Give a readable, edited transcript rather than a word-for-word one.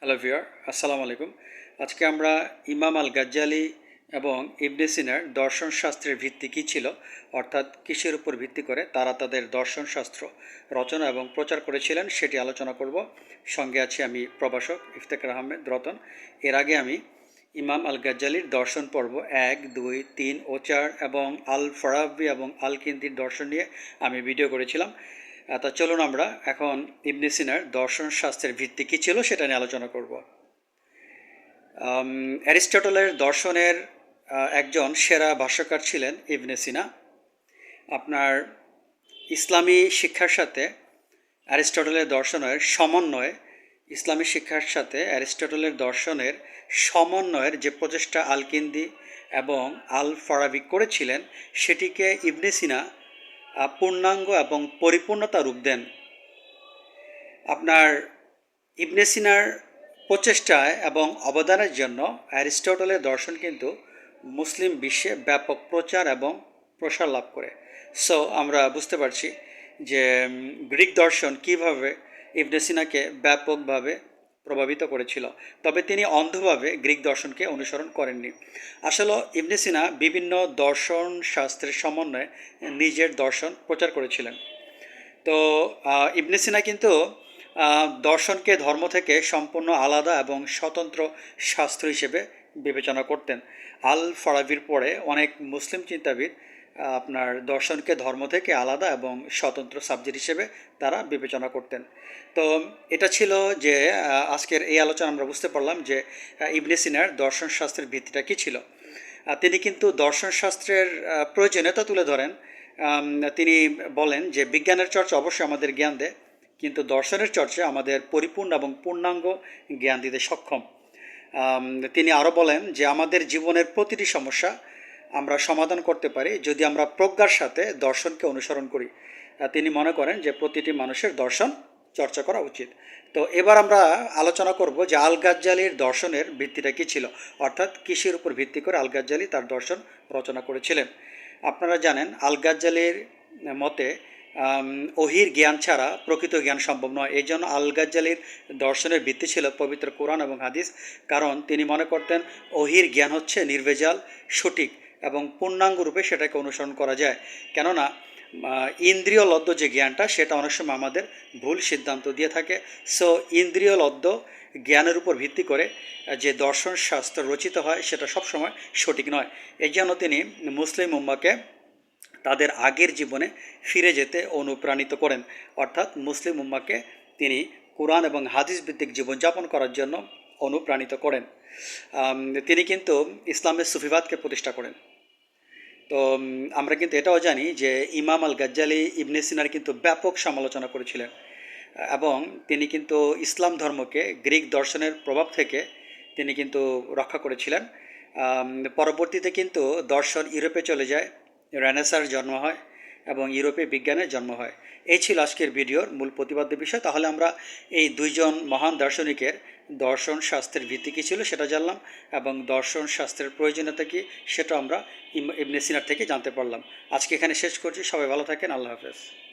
Hello viewer, আসসালামু আলাইকুম। আজকে আমরা ইমাম আল গাজ্জালি এবং ইবনে সিনার দর্শন শাস্ত্রের ভিত্তি কী ছিল, অর্থাৎ কিসের উপর ভিত্তি করে তারা তাদের দর্শন শাস্ত্র রচনা এবং প্রচার করেছিলেন সেটি আলোচনা করব। সঙ্গে আছি আমি প্রভাষক ইফতেখার আহমেদ রতন। এর আগে আমি ইমাম আল গাজ্জালির দর্শন পর্ব 1, 2, 3 ও 4 এবং আল ফারাবি এবং আল কিন্দির দর্শন নিয়ে আমি ভিডিও করেছিলাম। তা চলুন আমরা এখন ইবনে সিনার দর্শন শাস্ত্রের ভিত্তি কী ছিল সেটা নিয়ে আলোচনা করব। অ্যারিস্টটলের দর্শনের একজন সেরা ভাষ্যকার ছিলেন ইবনে সিনা। আপনার ইসলামী শিক্ষার সাথে অ্যারিস্টটলের দর্শনের সমন্বয়ে ইসলামী শিক্ষার সাথে অ্যারিস্টটলের দর্শনের সমন্বয়ের যে প্রচেষ্টা আল কিন্দি এবং আল ফারাবি করেছিলেন সেটিকে ইবনে সিনা পূর্ণাঙ্গ এবং পরিপূর্ণতা রূপ দেন। আপনার ইবনে সিনার প্রচেষ্টায় এবং অবদানের জন্য অ্যারিস্টটলের দর্শন কিন্তু মুসলিম বিশ্বে ব্যাপক প্রচার এবং প্রসার লাভ করে। সো আমরা বুঝতে পারছি যে গ্রিক দর্শন কীভাবে ইবনে সিনাকে ব্যাপকভাবে প্রভাবিত করেছিল। তবে তিনি অন্ধভাবে গ্রিক দর্শনকে অনুসরণ করেননি। আসলে ইবনে সিনা বিভিন্ন দর্শন শাস্ত্রের সমন্বয়ে নিজের দর্শন প্রচার করেছিলেন। তো ইবনে সিনা কিন্তু দর্শনকে ধর্ম থেকে সম্পূর্ণ আলাদা এবং স্বতন্ত্র শাস্ত্র হিসেবে বিবেচনা করতেন। আল ফারাবির পরে অনেক মুসলিম চিন্তাবিদ আপনার দর্শনকে ধর্ম থেকে আলাদা এবং স্বতন্ত্র সাবজেক্ট হিসেবে তারা বিবেচনা করতেন। তো এটা ছিল যে আজকের এই আলোচনা আমরা বুঝতে পারলাম যে ইবনে সিনার দর্শন শাস্ত্রের ভিত্তিটা কী ছিল। তিনি কিন্তু দর্শন শাস্ত্রের প্রয়োজনীয়তা তুলে ধরেন। তিনি বলেন যে বিজ্ঞানের চর্চা অবশ্যই আমাদের জ্ঞান দেয়, কিন্তু দর্শনের চর্চা আমাদের পরিপূর্ণ এবং পূর্ণাঙ্গ জ্ঞান দিতে সক্ষম। তিনি আরও বলেন যে আমাদের জীবনের প্রতিটি সমস্যা আমরা সমাধান করতে পারি যদি আমরা প্রজ্ঞার সাথে দর্শনকে অনুসরণ করি। তিনি মনে করেন যে প্রতিটি মানুষের দর্শন চর্চা করা উচিত। তো এবার আমরা আলোচনা করব যে আল গাজ্জালির দর্শনের ভিত্তিটা কী ছিল, অর্থাৎ কিসের উপর ভিত্তি করে আল গাজ্জালি তার দর্শন রচনা করেছিলেন। আপনারা জানেন আল গাজ্জালির মতে ওহির জ্ঞান ছাড়া প্রকৃত জ্ঞান সম্ভব নয়। এই জন্য আল গাজ্জালির দর্শনের ভিত্তি ছিল পবিত্র কোরআন এবং হাদিস, কারণ তিনি মনে করতেন ওহির জ্ঞান হচ্ছে নির্ভেজাল, সঠিক এবং পূর্ণাঙ্গ রূপে সেটাকে অনুসরণ করা যায়। কেননা ইন্দ্রিয় লব্ধ যে জ্ঞানটা সেটা অনেক সময় আমাদের ভুল সিদ্ধান্ত দিয়ে থাকে। সো ইন্দ্রিয় লব্ধ জ্ঞানের উপর ভিত্তি করে যে দর্শন শাস্ত্র রচিত হয় সেটা সবসময় সঠিক নয়। এই জন্য তিনি মুসলিম উম্মাকে তাদের আগের জীবনে ফিরে যেতে অনুপ্রাণিত করেন, অর্থাৎ মুসলিম উম্মাকে তিনি কোরআন এবং হাদিস ভিত্তিক জীবনযাপন করার জন্য অনুপ্রাণিত করেন। তিনি কিন্তু ইসলামের সুফিবাদকে প্রতিষ্ঠা করেন। তো আমরা কিন্তু এটাও জানি যে ইমাম আল গাজ্জালি ইবনে সিনার কিন্তু ব্যাপক সমালোচনা করেছিলেন এবং তিনি কিন্তু ইসলাম ধর্মকে গ্রিক দর্শনের প্রভাব থেকে তিনি কিন্তু রক্ষা করেছিলেন। পরবর্তীতে কিন্তু দর্শন ইউরোপে চলে যায়, রেনেসাঁর জন্ম হয় এবং ইউরোপে বিজ্ঞানের জন্ম হয়। এই ছিল আজকের ভিডিওর মূল প্রতিপাদ্য বিষয়। তাহলে আমরা এই দুইজন মহান দার্শনিকের দর্শন শাস্ত্রের ভিত্তি কী ছিল সেটা জানলাম এবং দর্শন শাস্ত্রের প্রয়োজনীয়তা কী সেটা আমরা ইবনে সিনার থেকে জানতে পারলাম। আজকে এখানে শেষ করছি। সবাই ভালো থাকেন। আল্লাহ হাফেজ।